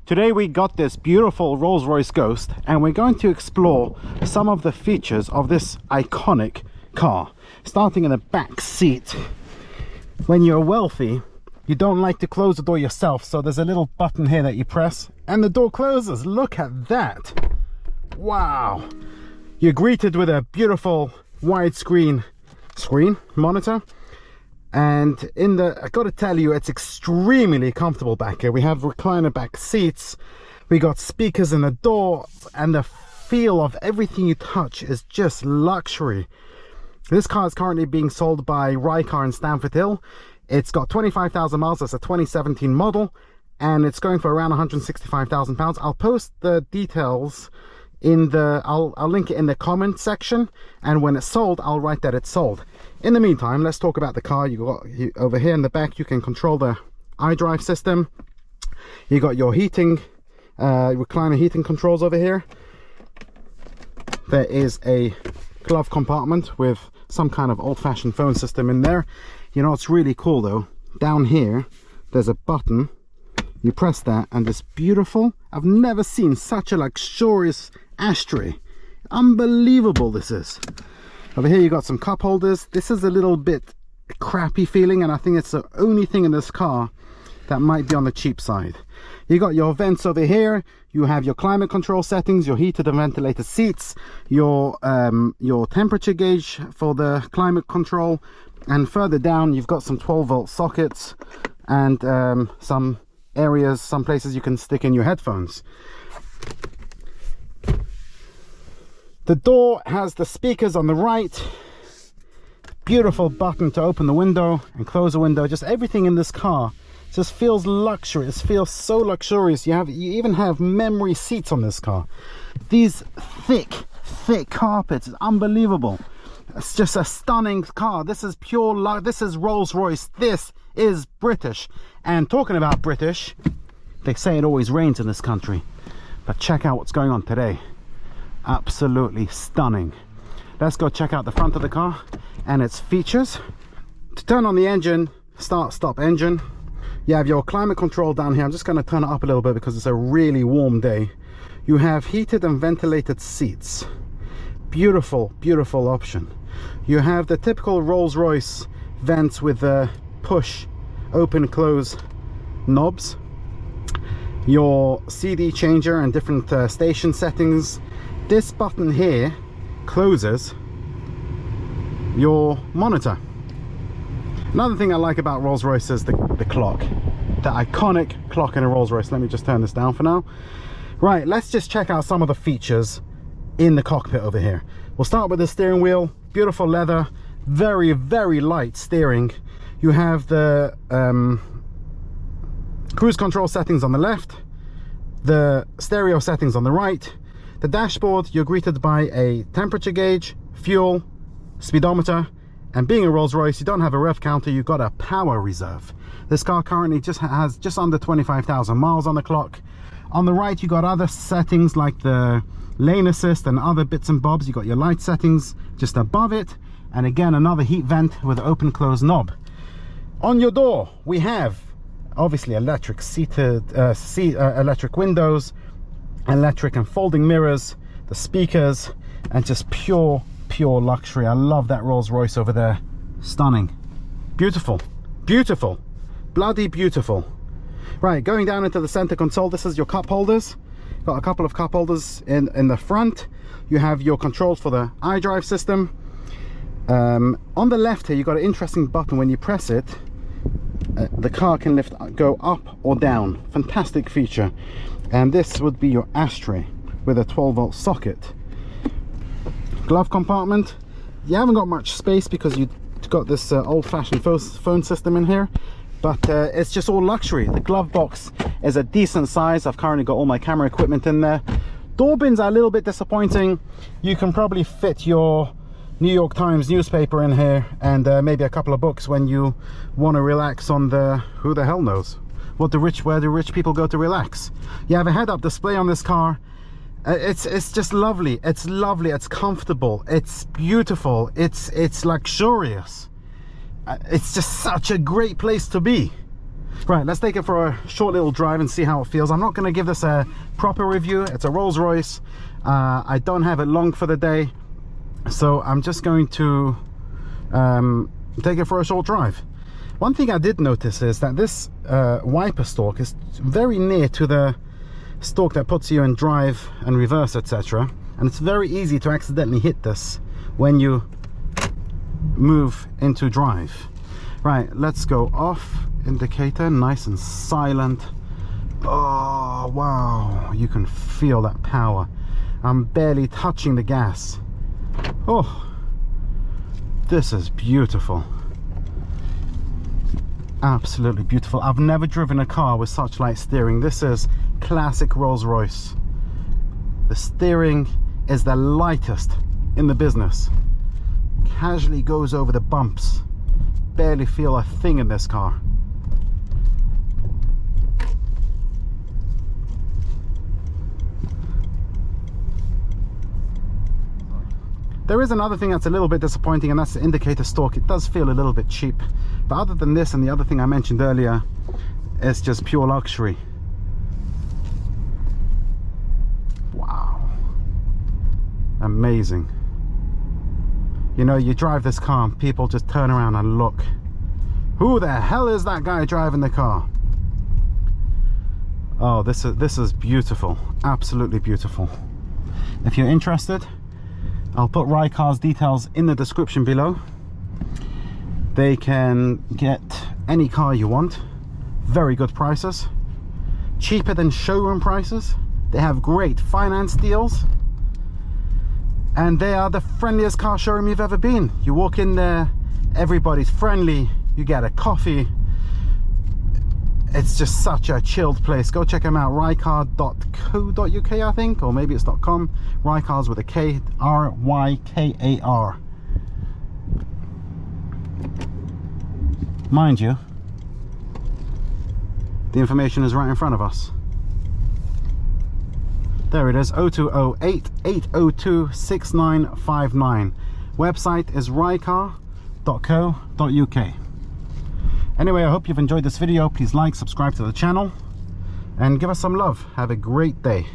Today we got this beautiful Rolls Royce Ghost and we're going to explore some of the features of this iconic car. Starting in the back seat. When you're wealthy, you don't like to close the door yourself, so there's a little button here that you press and the door closes. Look at that. Wow. You're greeted with a beautiful widescreen monitor. And I gotta tell you, it's extremely comfortable back here. We have recliner back seats, we got speakers in the door, and the feel of everything you touch is just luxury. This car is currently being sold by Rykar in Stamford Hill. It's got 25,000 miles, it's a 2017 model, and it's going for around £165,000. I'll post the details in the, I'll link it in the comment section, and when it's sold, I'll write that it's sold. In the meantime, let's talk about the car. Over here in the back, you can control the iDrive system. You got your heating, recliner heating controls over here. There is a glove compartment with some kind of old-fashioned phone system in there. You know what's really cool though? Down here, there's a button. You press that and it's beautiful. I've never seen such a luxurious ashtray. Unbelievable this is. Over here you got some cup holders. This is a little bit crappy feeling, and I think it's the only thing in this car that might be on the cheap side. You got your vents over here. You have your climate control settings, your heated and ventilated seats, your temperature gauge for the climate control, and further down you've got some 12-volt sockets and some places you can stick in your headphones. The door has the speakers on the right, beautiful button to open the window and close the window. Just everything in this car just feels luxurious, feels so luxurious. You even have memory seats on this car. These thick carpets is unbelievable. It's just a stunning car. This is pure luck. This is Rolls Royce. This is British. And talking about British, they say it always rains in this country, but check out what's going on today. Absolutely stunning. Let's go check out the front of the car and its features. To turn on the engine, stop engine, you have your climate control down here. I'm just going to turn it up a little bit because it's a really warm day. You have heated and ventilated seats. Beautiful option. You have the typical Rolls Royce vents with the push open close knobs, your CD changer and different station settings. This button here closes your monitor. Another thing I like about Rolls Royce is the clock, the iconic clock in a Rolls Royce. Let me just turn this down for now. Right, let's just check out some of the features in the cockpit over here. We'll start with the steering wheel. Beautiful leather, very light steering. You have the cruise control settings on the left, the stereo settings on the right. The dashboard, you're greeted by a temperature gauge, fuel, speedometer, and being a Rolls Royce, you don't have a rev counter, you've got a power reserve. This car currently has just under 25,000 miles on the clock. On the right, you got other settings like the lane assist and other bits and bobs. You got your light settings just above it, and again another heat vent with an open close knob. On your door, we have obviously electric electric windows, electric and folding mirrors, the speakers, and just pure luxury. I love that Rolls Royce over there. Stunning, beautiful, bloody beautiful. Right, going down into the center console, this is your cup holders. Got a couple of cup holders in the front. You have your controls for the iDrive system. On the left here, you got an interesting button. When you press it, the car can go up or down. Fantastic feature. And this would be your ashtray with a 12-volt socket. Glove compartment. You haven't got much space because you've got this old-fashioned phone system in here, but it's just all luxury. The glove box is a decent size. I've currently got all my camera equipment in there. Door bins are a little bit disappointing. You can probably fit your New York Times newspaper in here and maybe a couple of books when you want to relax on the, who the hell knows where the rich people go to relax. You have a head-up display on this car. It's just lovely. It's lovely, it's comfortable, it's beautiful, it's luxurious. It's just such a great place to be. Right, let's take it for a short little drive and see how it feels. I'm not going to give this a proper review. It's a Rolls Royce. I don't have it long for the day, so I'm just going to take it for a short drive. One thing I did notice is that this wiper stalk is very near to the stalk that puts you in drive and reverse, etc. And it's very easy to accidentally hit this when you move into drive. Right, let's go off. Indicator, nice and silent. Oh wow, you can feel that power. I'm barely touching the gas. Oh, this is beautiful. Absolutely beautiful. I've never driven a car with such light steering. This is classic Rolls Royce. The steering is the lightest in the business. Casually goes over the bumps. Barely feel a thing in this car. There is another thing that's a little bit disappointing, and that's the indicator stalk. It does feel a little bit cheap, but other than this and the other thing I mentioned earlier, it's just pure luxury. Wow, amazing. You know, you drive this car and people just turn around and look, who the hell is that guy driving the car? Oh, this is beautiful, absolutely beautiful. If you're interested, I'll put Rykar's details in the description below. They can get any car you want, very good prices, cheaper than showroom prices. They have great finance deals, and they are the friendliest car showroom you've ever been. You walk in there, everybody's friendly, you get a coffee. It's just such a chilled place. Go check them out, rykar.co.uk I think, or maybe it's .com. Rykar's with a K, R-Y-K-A-R. Mind you, the information is right in front of us. There it is, 0208-802-6959. Website is rykar.co.uk. Anyway, I hope you've enjoyed this video. Please like, subscribe to the channel, and give us some love. Have a great day.